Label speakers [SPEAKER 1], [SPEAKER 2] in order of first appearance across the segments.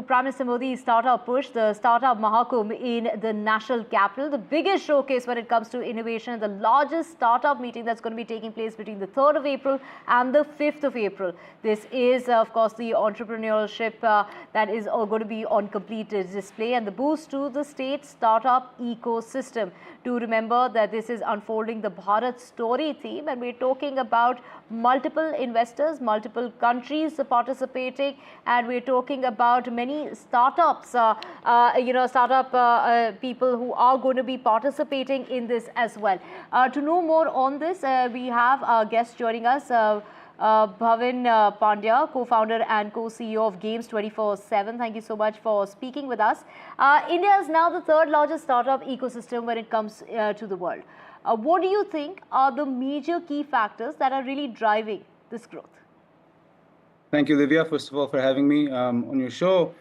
[SPEAKER 1] Prime Minister Modi's startup push, the startup Mahakumbh in the national capital, the biggest showcase when it comes to innovation, the largest startup meeting that's going to be taking place between the 3rd of April and the 5th of April. This is, of course, the entrepreneurship that is going to be on complete display and the boost to the state startup ecosystem. Do remember that this is unfolding the Bharat story theme, and we're talking about multiple investors, multiple countries participating, and we're talking about many startups, people who are going to be participating in this as well. To know more on this, we have our guest joining us, Bhavin Pandya, co-founder and co-CEO of Games 24/7. Thank you so much for speaking with us. India is now the 3rd largest startup ecosystem when it comes to the world. What do you think are the major key factors that are really driving this growth?
[SPEAKER 2] Thank you, Divya, first of all, for having me on your show.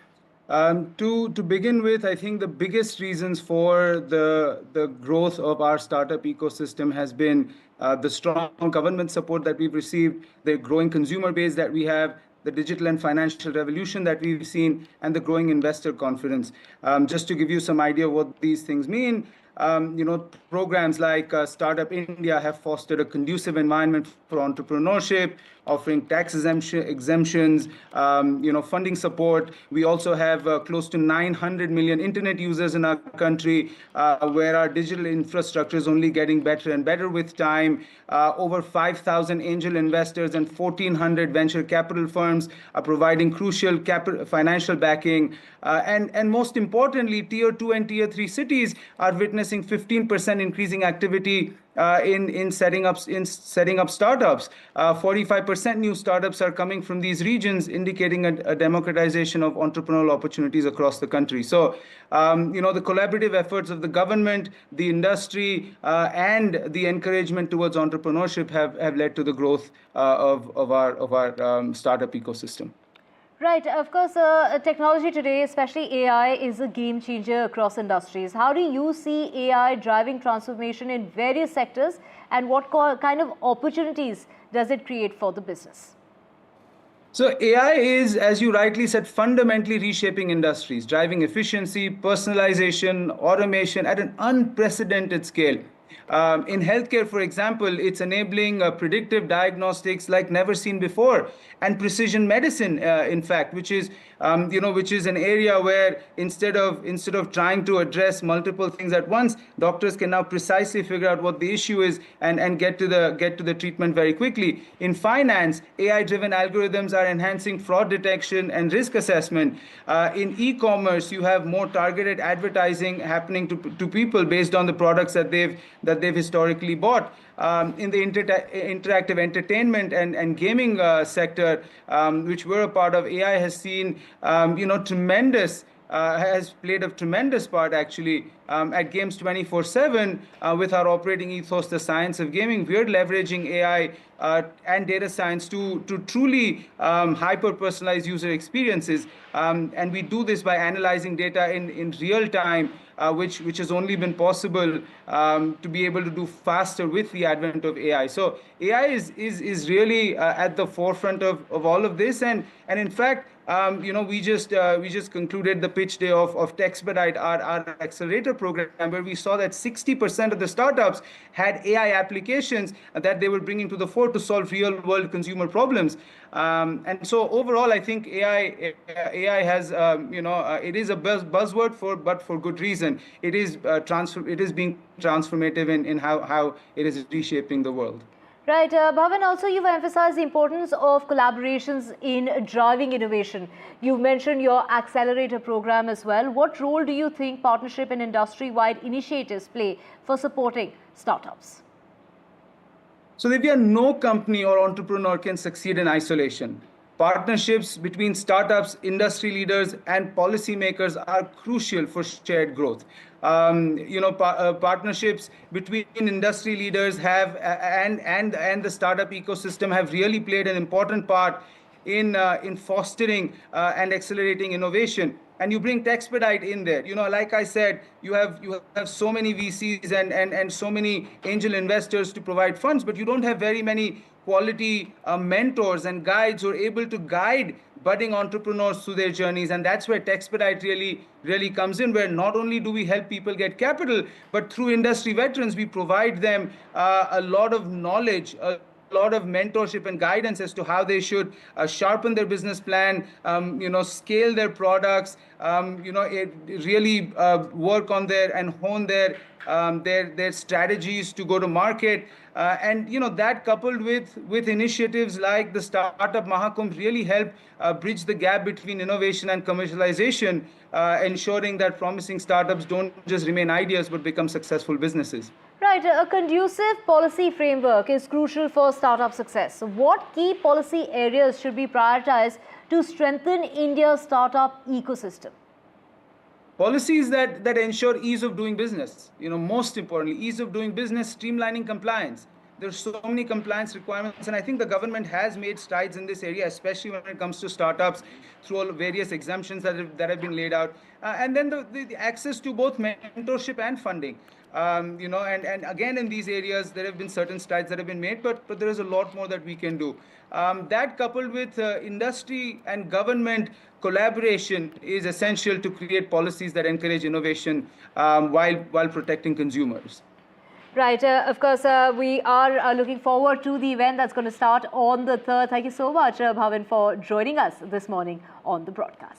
[SPEAKER 2] To begin with, I think the biggest reasons for the growth of our startup ecosystem has been the strong government support that we've received, the growing consumer base that we have, the digital and financial revolution that we've seen, and the growing investor confidence. Just to give you some idea of what these things mean, programs like Startup India have fostered a conducive environment for entrepreneurship, offering tax exemptions, funding support. We also have close to 900 million internet users in our country, where our digital infrastructure is only getting better and better with time. Over 5,000 angel investors and 1,400 venture capital firms are providing crucial financial backing. And most importantly, Tier 2 and Tier 3 cities are witnessing 15% increasing activity in setting up startups. 45% new startups are coming from these regions, indicating a democratization of entrepreneurial opportunities across the country. So, the collaborative efforts of the government, the industry, and the encouragement towards entrepreneurship have led to the growth of our startup ecosystem.
[SPEAKER 1] Right. Of course, technology today, especially AI, is a game changer across industries. How do you see AI driving transformation in various sectors, and what kind of opportunities does it create for the business?
[SPEAKER 2] So AI is, as you rightly said, fundamentally reshaping industries, driving efficiency, personalization, automation at an unprecedented scale. In healthcare, for example, it's enabling predictive diagnostics like never seen before, and precision medicine, in fact, which is an area where instead of trying to address multiple things at once, doctors can now precisely figure out what the issue is and get to the treatment very quickly. In finance, AI-driven algorithms are enhancing fraud detection and risk assessment. In e-commerce, you have more targeted advertising happening to people based on the products that they've historically bought. In the interactive entertainment and gaming sector, which we're a part of, AI has seen has played a tremendous part actually at Games 24/7 with our operating ethos, the science of gaming. We're leveraging AI and data science to truly hyper-personalize user experiences. And we do this by analyzing data in real time, which has only been possible to be able to do faster with the advent of AI. So AI is really at the forefront of all of this. And in fact, we just concluded the pitch day of Techspedite, our accelerator program, where we saw that 60% of the startups had AI applications that they were bringing to the fore to solve real-world consumer problems. And so overall, I think AI has, it is a buzzword but for good reason. It is being transformative in how it is reshaping the world.
[SPEAKER 1] Right. Bhavan, also you've emphasized the importance of collaborations in driving innovation. You mentioned your accelerator program as well. What role do you think partnership and industry-wide initiatives play for supporting startups?
[SPEAKER 2] So no company or entrepreneur can succeed in isolation. Partnerships between startups, industry leaders, and policymakers are crucial for shared growth. Partnerships between industry leaders and the startup ecosystem have really played an important part in fostering and accelerating innovation. And you bring Texpedite in there. Like I said, you have so many VCs and so many angel investors to provide funds, but you don't have very many quality mentors and guides who are able to guide budding entrepreneurs through their journeys. And that's where Texpedite really comes in, where not only do we help people get capital, but through industry veterans, we provide them a lot of knowledge, a lot of mentorship and guidance as to how they should sharpen their business plan, scale their products, really work on and hone their strategies to go to market. And that coupled with initiatives like the Startup Mahakumbh really help bridge the gap between innovation and commercialization, ensuring that promising startups don't just remain ideas but become successful businesses.
[SPEAKER 1] Right, a conducive policy framework is crucial for startup success. So what key policy areas should be prioritized to strengthen India's startup ecosystem?
[SPEAKER 2] Policies that ensure ease of doing business. Most importantly, ease of doing business, streamlining compliance. There's so many compliance requirements, and I think the government has made strides in this area, especially when it comes to startups, through all various exemptions that have been laid out. And then the access to both mentorship and funding. And again, in these areas, there have been certain strides that have been made, but there is a lot more that we can do. That coupled with industry and government collaboration is essential to create policies that encourage innovation while protecting consumers.
[SPEAKER 1] Right. Of course, we are looking forward to the event that's going to start on the 3rd. Thank you so much, Bhavin, for joining us this morning on the broadcast.